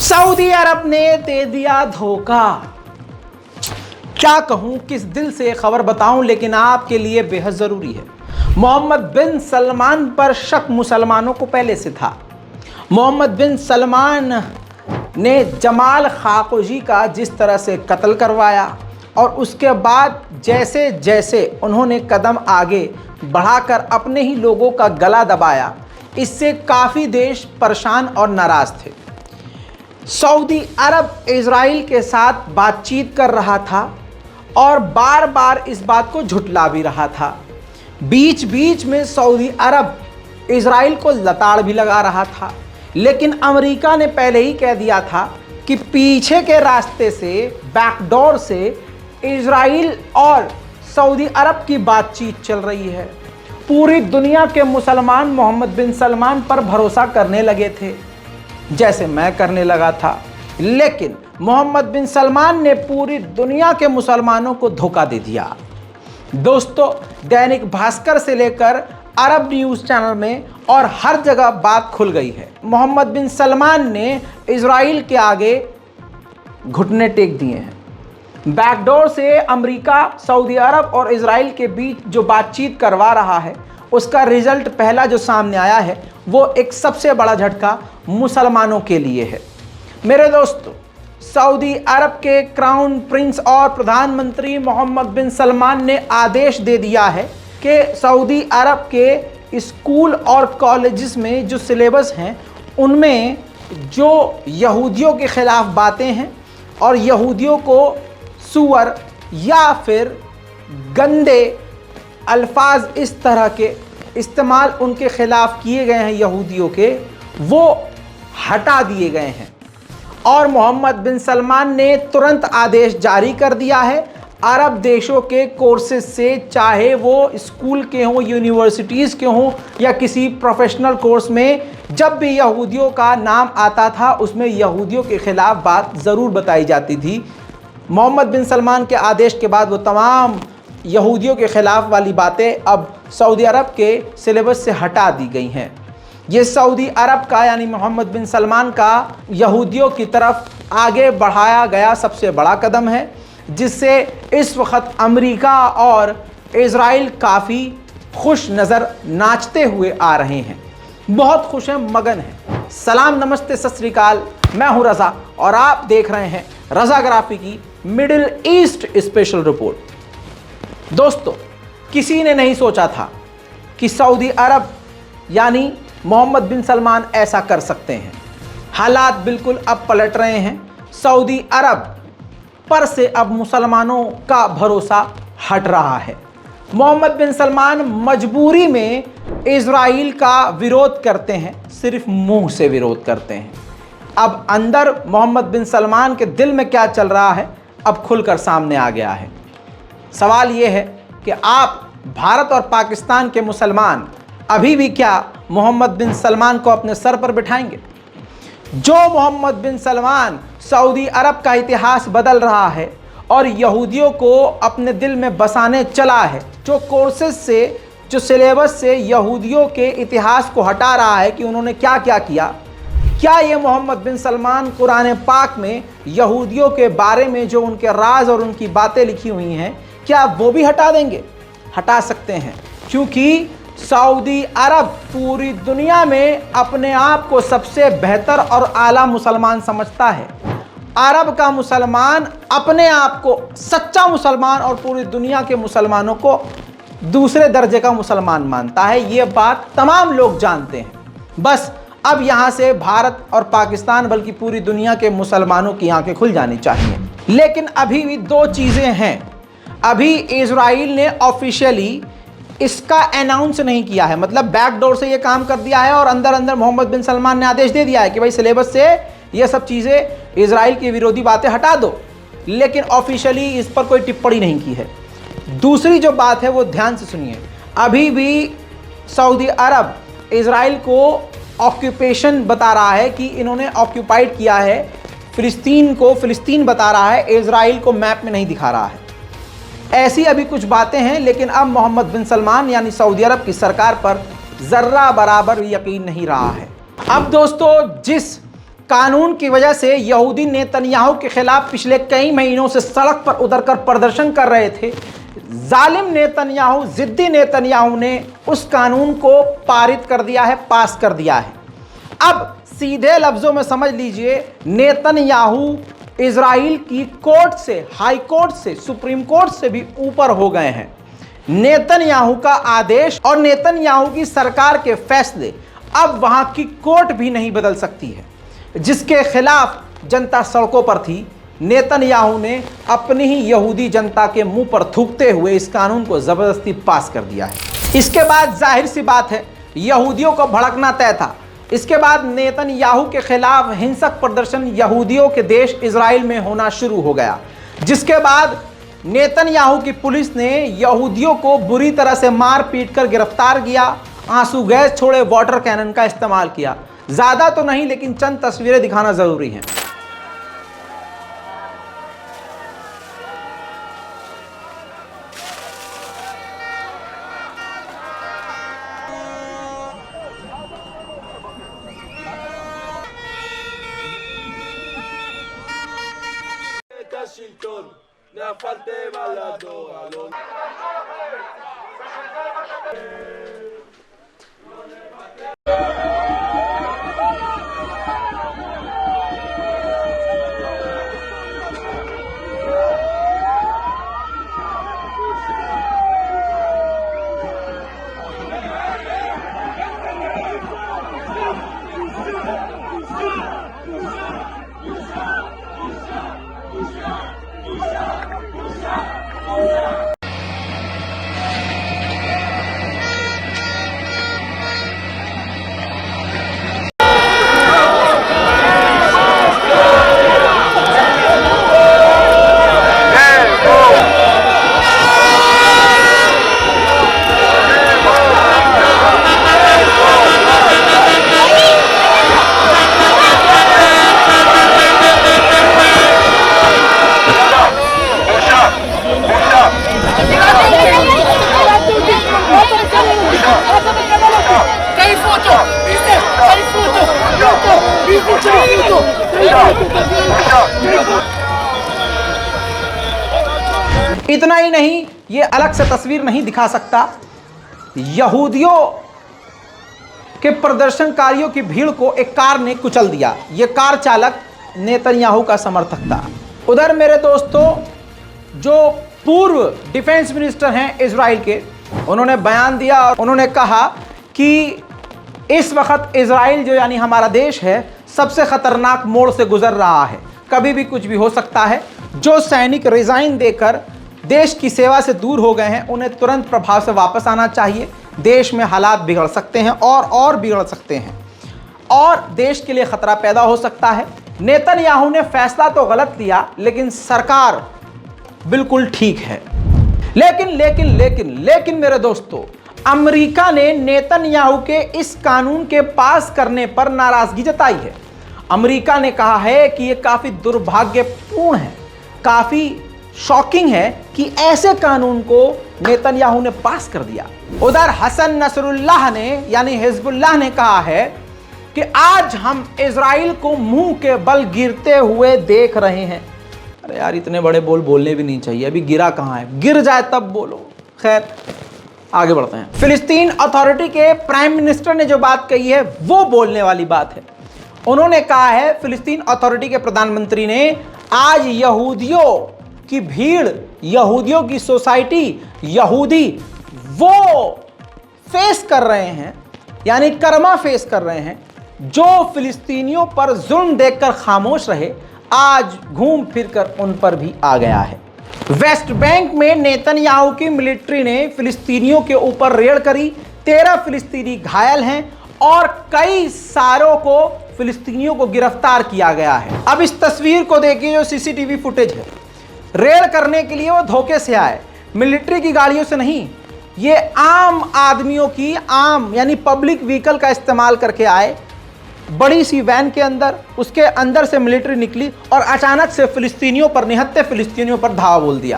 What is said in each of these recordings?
Saudi अरब ने दे दिया धोखा। क्या कहूं, किस दिल से खबर बताऊं, लेकिन आपके लिए बेहद ज़रूरी है। मोहम्मद बिन सलमान पर शक मुसलमानों को पहले से था। मोहम्मद बिन सलमान ने जमाल खाशोगी का जिस तरह से कत्ल करवाया और उसके बाद जैसे जैसे उन्होंने कदम आगे बढ़ाकर अपने ही लोगों का गला दबाया, इससे काफ़ी देश परेशान और नाराज़ थे। सऊदी अरब इजराइल के साथ बातचीत कर रहा था और बार बार इस बात को झुठला भी रहा था। बीच बीच में सऊदी अरब इजराइल को लताड़ भी लगा रहा था, लेकिन अमेरिका ने पहले ही कह दिया था कि पीछे के रास्ते से, बैकडोर से इजराइल और सऊदी अरब की बातचीत चल रही है। पूरी दुनिया के मुसलमान मोहम्मद बिन सलमान पर भरोसा करने लगे थे, जैसे मैं करने लगा था, लेकिन मोहम्मद बिन सलमान ने पूरी दुनिया के मुसलमानों को धोखा दे दिया। दोस्तों, दैनिक भास्कर से लेकर अरब न्यूज़ चैनल में और हर जगह बात खुल गई है। मोहम्मद बिन सलमान ने इजराइल के आगे घुटने टेक दिए हैं। बैकडोर से अमेरिका, सऊदी अरब और इजराइल के बीच जो बातचीत करवा रहा है, उसका रिजल्ट पहला जो सामने आया है वो एक सबसे बड़ा झटका मुसलमानों के लिए है। मेरे दोस्तों, सऊदी अरब के क्राउन प्रिंस और प्रधानमंत्री मोहम्मद बिन सलमान ने आदेश दे दिया है कि सऊदी अरब के स्कूल और कॉलेजेस में जो सिलेबस हैं, उनमें जो यहूदियों के ख़िलाफ़ बातें हैं और यहूदियों को सुअर या फिर गंदे अल्फाज इस तरह के इस्तेमाल उनके ख़िलाफ़ किए गए हैं यहूदियों के, वो हटा दिए गए हैं। और मोहम्मद बिन सलमान ने तुरंत आदेश जारी कर दिया है, अरब देशों के कोर्सेज से, चाहे वो स्कूल के हों, यूनिवर्सिटीज़ के हों या किसी प्रोफेशनल कोर्स में, जब भी यहूदियों का नाम आता था उसमें यहूदियों के ख़िलाफ़ बात ज़रूर बताई जाती थी। मोहम्मद बिन सलमान के आदेश के बाद वो तमाम यहूदियों के ख़िलाफ़ वाली बातें अब सऊदी अरब के सिलेबस से हटा दी गई हैं। ये सऊदी अरब का यानी मोहम्मद बिन सलमान का यहूदियों की तरफ आगे बढ़ाया गया सबसे बड़ा कदम है, जिससे इस वक्त अमेरिका और इजराइल काफ़ी खुश नज़र नाचते हुए आ रहे हैं। बहुत खुश हैं, मगन हैं। सलाम, नमस्ते, सत श्री अकाल। मैं हूँ रज़ा और आप देख रहे हैं रज़ाग्राफी की मिडिल ईस्ट स्पेशल रिपोर्ट। दोस्तों, किसी ने नहीं सोचा था कि सऊदी अरब यानी मोहम्मद बिन सलमान ऐसा कर सकते हैं। हालात बिल्कुल अब पलट रहे हैं। सऊदी अरब पर से अब मुसलमानों का भरोसा हट रहा है। मोहम्मद बिन सलमान मजबूरी में इजराइल का विरोध करते हैं, सिर्फ मुंह से विरोध करते हैं। अब अंदर मोहम्मद बिन सलमान के दिल में क्या चल रहा है अब खुलकर सामने आ गया है। सवाल ये है कि आप भारत और पाकिस्तान के मुसलमान अभी भी क्या मोहम्मद बिन सलमान को अपने सर पर बिठाएंगे? जो मोहम्मद बिन सलमान सऊदी अरब का इतिहास बदल रहा है और यहूदियों को अपने दिल में बसाने चला है, जो कोर्सेज से, जो सिलेबस से यहूदियों के इतिहास को हटा रहा है कि उन्होंने क्या क्या किया, क्या ये मोहम्मद बिन सलमान कुरान पाक में यहूदियों के बारे में जो उनके राज और उनकी बातें लिखी हुई हैं, क्या वो भी हटा देंगे? हटा सकते हैं, क्योंकि सऊदी अरब पूरी दुनिया में अपने आप को सबसे बेहतर और आला मुसलमान समझता है। अरब का मुसलमान अपने आप को सच्चा मुसलमान और पूरी दुनिया के मुसलमानों को दूसरे दर्जे का मुसलमान मानता है। ये बात तमाम लोग जानते हैं। बस अब यहाँ से भारत और पाकिस्तान बल्कि पूरी दुनिया के मुसलमानों की आंखें खुल जानी चाहिए। लेकिन अभी भी दो चीज़ें हैं। अभी इजराइल ने ऑफिशियली इसका अनाउंस नहीं किया है, मतलब बैकडोर से ये काम कर दिया है और अंदर अंदर मोहम्मद बिन सलमान ने आदेश दे दिया है कि भाई सिलेबस से ये सब चीज़ें, इजराइल की विरोधी बातें हटा दो, लेकिन ऑफिशियली इस पर कोई टिप्पणी नहीं की है। दूसरी जो बात है वो ध्यान से सुनिए, अभी भी सऊदी अरब इजराइल को ऑक्यूपेशन बता रहा है कि इन्होंने ऑक्यूपाइड किया है फ़िलिस्तीन को, फ़िलिस्तीन बता रहा है, इजराइल को मैप में नहीं दिखा रहा है। ऐसी अभी कुछ बातें हैं, लेकिन अब मोहम्मद बिन सलमान यानी सऊदी अरब की सरकार पर ज़र्रा बराबर यकीन नहीं रहा है। अब दोस्तों, जिस कानून की वजह से यहूदी नेतन्याहू के खिलाफ पिछले कई महीनों से सड़क पर उतरकर प्रदर्शन कर रहे थे। जालिम नेतन्याहू, जिद्दी नेतन्याहू ने उस कानून को पारित कर दिया है, पास कर दिया है। अब सीधे लफ्जों में समझ लीजिए, नेतन्याहू इजराइल की कोर्ट से, हाई कोर्ट से, सुप्रीम कोर्ट से भी ऊपर हो गए हैं। नेतन्याहू का आदेश और नेतन्याहू की सरकार के फैसले अब वहां की कोर्ट भी नहीं बदल सकती है। जिसके खिलाफ जनता सड़कों पर थी, नेतन्याहू ने अपनी ही यहूदी जनता के मुंह पर थूकते हुए इस कानून को जबरदस्ती पास कर दिया है। इसके बाद जाहिर सी बात है, यहूदियों को भड़कना तय था। इसके बाद नेतन्याहू के खिलाफ हिंसक प्रदर्शन यहूदियों के देश इजराइल में होना शुरू हो गया, जिसके बाद नेतन्याहू की पुलिस ने यहूदियों को बुरी तरह से मार पीट कर गिरफ्तार किया, आंसू गैस छोड़े, वाटर कैनन का इस्तेमाल किया। ज़्यादा तो नहीं, लेकिन चंद तस्वीरें दिखाना ज़रूरी है। इतना ही नहीं, ये अलग से तस्वीर नहीं दिखा सकता। यहूदियों के प्रदर्शनकारियों की भीड़ को एक कार ने कुचल दिया। ये कार चालक नेतन्याहू का समर्थक था। उधर मेरे दोस्तों, जो पूर्व डिफेंस मिनिस्टर हैं इजराइल के, उन्होंने बयान दिया और उन्होंने कहा कि इस वक्त इजराइल जो यानी हमारा देश है, सबसे खतरनाक मोड़ से गुजर रहा है। कभी भी कुछ भी हो सकता है। जो सैनिक रिजाइन देकर देश की सेवा से दूर हो गए हैं, उन्हें तुरंत प्रभाव से वापस आना चाहिए। देश में हालात बिगड़ सकते हैं और बिगड़ सकते हैं और देश के लिए खतरा पैदा हो सकता है। नेतन्याहू ने फैसला तो गलत लिया, लेकिन सरकार बिल्कुल ठीक है। लेकिन मेरे दोस्तों, अमेरिका ने नेतन्याहू के इस कानून के पास करने पर नाराजगी जताई है। अमेरिका ने कहा है कि यह काफी दुर्भाग्यपूर्ण है, काफी शॉकिंग है कि ऐसे कानून को नेतन्याहू ने पास कर दिया। उधर हसन नसरुल्लाह ने यानी हिजबुल्लाह ने कहा है कि आज हम इजराइल को मुंह के बल गिरते हुए देख रहे हैं। अरे यार, इतने बड़े बोल बोलने भी नहीं चाहिए। अभी गिरा कहाँ है? गिर जाए तब बोलो। खैर, आगे बढ़ते हैं। फिलिस्तीन अथॉरिटी के प्राइम मिनिस्टर ने जो बात कही है, वो बोलने वाली बात है। उन्होंने कहा है, फिलिस्तीन अथॉरिटी के प्रधानमंत्री ने, आज यहूदियों की भीड़, यहूदियों की सोसाइटी, यहूदी वो फेस कर रहे हैं, यानी कर्मा फेस कर रहे हैं, जो फिलिस्तीनियों पर जुल्म देखकर खामोश रहे, आज घूम फिरकर उन पर भी आ गया है। वेस्ट बैंक में नेतन्याहू की मिलिट्री ने फिलिस्तीनियों के ऊपर रेड करी। 13 फिलिस्तीनी घायल हैं और कई सारों को फिलिस्तीनियों को गिरफ्तार किया गया है। अब इस तस्वीर को देखिए, जो सीसीटीवी फुटेज है। रेड करने के लिए वो धोखे से आए, मिलिट्री की गाड़ियों से नहीं। ये आम आदमियों की, आम यानी पब्लिक व्हीकल का इस्तेमाल करके आए। बड़ी सी वैन के अंदर, उसके अंदर से मिलिट्री निकली और अचानक से फिलिस्तीनियों पर, निहत्थे फिलिस्तीनियों पर धावा बोल दिया।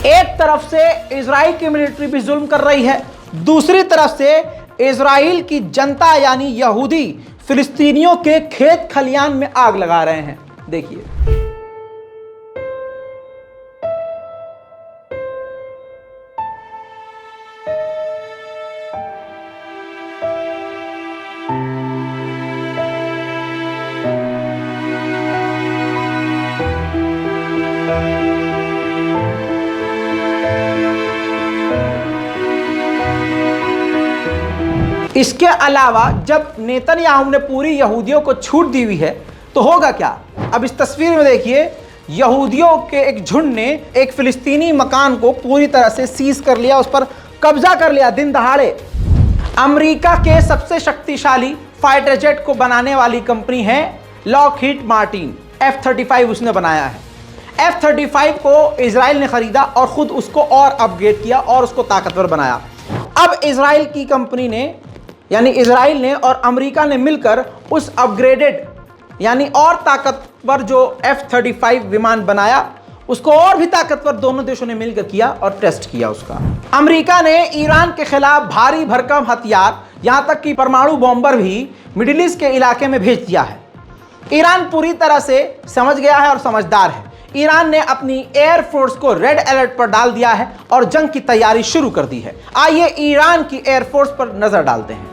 एक तरफ से इजराइल की मिलिट्री भी जुल्म कर रही है, दूसरी तरफ से इजराइल की जनता यानी यहूदी फिलिस्तीनियों के खेत खलियान में आग लगा रहे हैं। देखिए, इसके अलावा जब नेतन्याहू ने पूरी यहूदियों को छूट दी हुई है तो होगा क्या। अब इस तस्वीर में देखिए, यहूदियों के एक झुंड ने एक फिलिस्तीनी मकान को पूरी तरह से सीज कर लिया, उस पर कब्जा कर लिया दिन दहाड़े। अमेरिका के सबसे शक्तिशाली फाइटर जेट को बनाने वाली कंपनी है लॉकहीड मार्टिन। F-35 उसने बनाया है। F-35 को इजराइल ने खरीदा और खुद उसको और अपग्रेड किया और उसको ताकतवर बनाया। अब इजराइल की कंपनी ने, यानी इजराइल ने और अमेरिका ने मिलकर उस अपग्रेडेड यानी और ताकतवर जो F-35 विमान बनाया, उसको और भी ताकतवर दोनों देशों ने मिलकर किया और टेस्ट किया उसका। अमेरिका ने ईरान के खिलाफ भारी भरकम हथियार, यहां तक कि परमाणु बॉम्बर भी मिडिल ईस्ट के इलाके में भेज दिया है। ईरान पूरी तरह से समझ गया है और समझदार है। ईरान ने अपनी एयरफोर्स को रेड अलर्ट पर डाल दिया है और जंग की तैयारी शुरू कर दी है। आइए ईरान की एयरफोर्स पर नजर डालते हैं।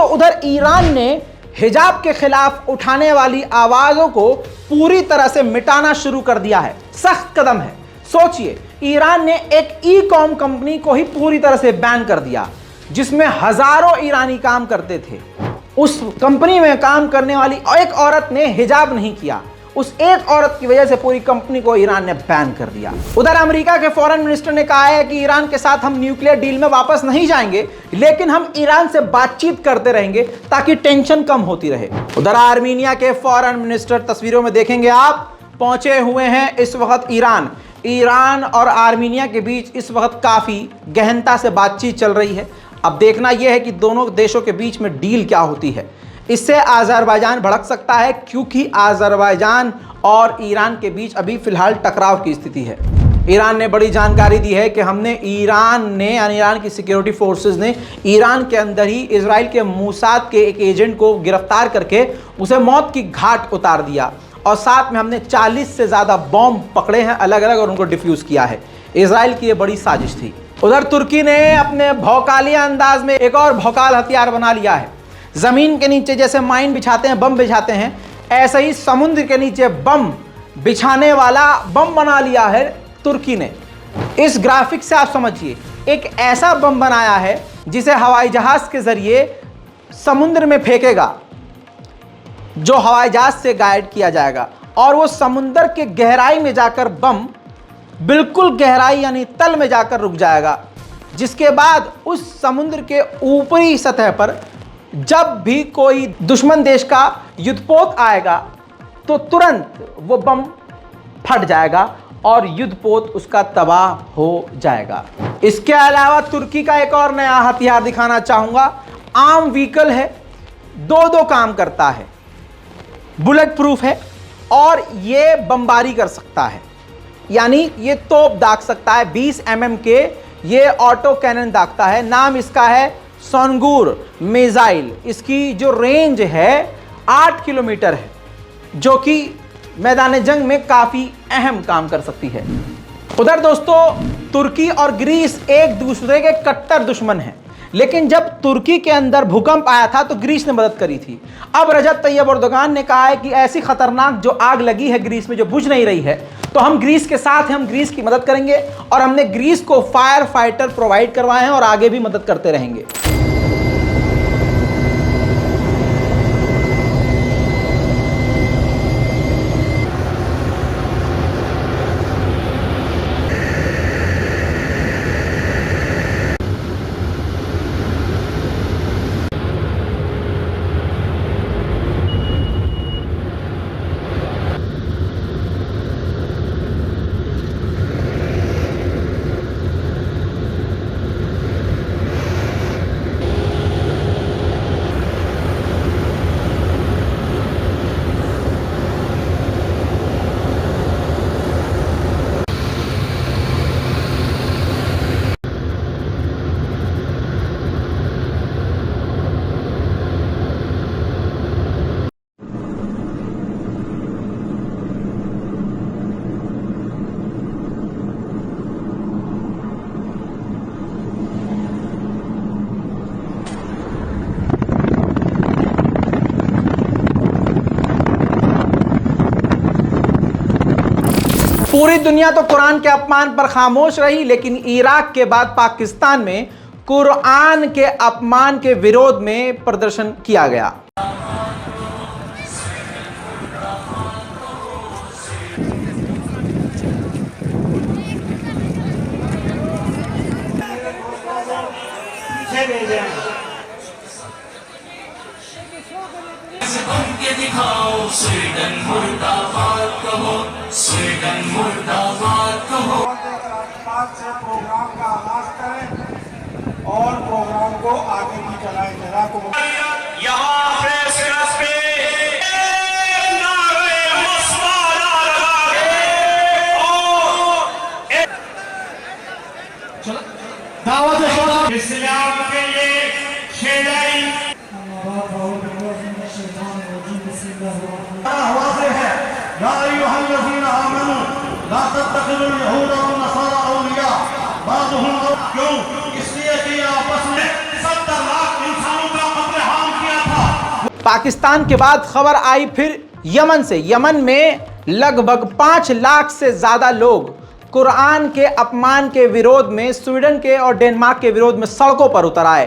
उधर ईरान ने हिजाब के खिलाफ उठाने वाली आवाजों को पूरी तरह से मिटाना शुरू कर दिया है। सख्त कदम है। सोचिए, ईरान ने एक ई कॉम कंपनी को ही पूरी तरह से बैन कर दिया जिसमें हजारों ईरानी काम करते थे। उस कंपनी में काम करने वाली एक औरत ने हिजाब नहीं किया, उस एक औरत की वजह से पूरी कंपनी को ईरान ने बैन कर दिया। उधर अमेरिका के फॉरेन मिनिस्टर ने कहा है कि ईरान के साथ हम न्यूक्लियर डील में वापस नहीं जाएंगे, लेकिन हम ईरान से बातचीत करते रहेंगे ताकि टेंशन कम होती रहे। उधर आर्मीनिया के फॉरेन मिनिस्टर, तस्वीरों में देखेंगे आप, पहुंचे हुए हैं इस वक्त ईरान। ईरान और आर्मीनिया के बीच इस वक्त काफी गहनता से बातचीत चल रही है। अब देखना यह है कि दोनों देशों के बीच में डील क्या होती है। इससे अज़रबैजान भड़क सकता है क्योंकि अज़रबैजान और ईरान के बीच अभी फिलहाल टकराव की स्थिति है। ईरान ने बड़ी जानकारी दी है कि ईरान की सिक्योरिटी फोर्सेस ने ईरान के अंदर ही इजराइल के मूसाद के एक एजेंट को गिरफ्तार करके उसे मौत की घाट उतार दिया और साथ में हमने 40 से ज़्यादा बॉम्ब पकड़े हैं अलग अलग और उनको डिफ्यूज़ किया है। इजराइल की ये बड़ी साजिश थी। उधर तुर्की ने अपने भौकालिया अंदाज में एक और भौकाल हथियार बना लिया है। ज़मीन के नीचे जैसे माइन बिछाते हैं, बम बिछाते हैं, ऐसे ही समुद्र के नीचे बम बिछाने वाला बम बना लिया है तुर्की ने। इस ग्राफिक से आप समझिए, एक ऐसा बम बनाया है जिसे हवाई जहाज़ के ज़रिए समुद्र में फेंकेगा, जो हवाई जहाज़ से गाइड किया जाएगा और वो समुंदर के गहराई में जाकर बम बिल्कुल गहराई यानी तल में जाकर रुक जाएगा, जिसके बाद उस समुद्र के ऊपरी सतह पर जब भी कोई दुश्मन देश का युद्धपोत आएगा तो तुरंत वो बम फट जाएगा और युद्धपोत उसका तबाह हो जाएगा। इसके अलावा तुर्की का एक और नया हथियार दिखाना चाहूंगा। आर्म व्हीकल है, दो काम करता है, बुलेट प्रूफ है और ये बमबारी कर सकता है, यानी ये तोप दाग सकता है 20 mm के ये ऑटो कैनन दागता है। नाम इसका है सोनगुर मिसाइल। इसकी जो रेंज है 8 किलोमीटर है, जो कि मैदान जंग में काफी अहम काम कर सकती है। उधर दोस्तों तुर्की और ग्रीस एक दूसरे के कट्टर दुश्मन हैं, लेकिन जब तुर्की के अंदर भूकंप आया था तो ग्रीस ने मदद करी थी। अब रजब तैयब एर्दोगान ने कहा है कि ऐसी खतरनाक जो आग लगी है ग्रीस में जो बुझ नहीं रही है, तो हम ग्रीस के साथ हैं, हम ग्रीस की मदद करेंगे और हमने ग्रीस को फायर फाइटर प्रोवाइड करवाए हैं और आगे भी मदद करते रहेंगे। पूरी दुनिया तो कुरान के अपमान पर खामोश रही, लेकिन इराक के बाद पाकिस्तान में कुरान के अपमान के विरोध में प्रदर्शन किया गया। दिखाओ स्वीडन मुर्दाबाद कहो, स्वीडन मुर्दाबाद कहो। से प्रोग्राम का आगाज करें और प्रोग्राम को आगे भी चलाएं। जरा को यहाँ प्रेस क्लब पे नारे मस्ताना दावत इस्लाम के लिए शेदाई क्यों? इसलिए कि आपस में 70 लाख इंसानों का कत्लेआम किया था। पाकिस्तान के बाद खबर आई फिर यमन से। यमन में लगभग 5 लाख से ज्यादा लोग कुरान के अपमान के विरोध में स्वीडन के और डेनमार्क के विरोध में सड़कों पर उतर आए।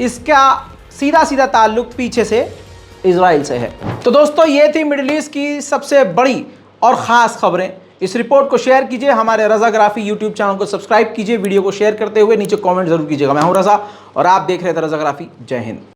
इसका सीधा सीधा ताल्लुक पीछे से इजराइल से है। तो दोस्तों ये थी मिडिल ईस्ट की सबसे बड़ी और ख़ास खबरें। इस रिपोर्ट को शेयर कीजिए, हमारे रज़ाग्राफी यूट्यूब चैनल को सब्सक्राइब कीजिए, वीडियो को शेयर करते हुए नीचे कमेंट जरूर कीजिएगा। मैं हूं रज़ा और आप देख रहे थे रज़ाग्राफी। जय हिंद।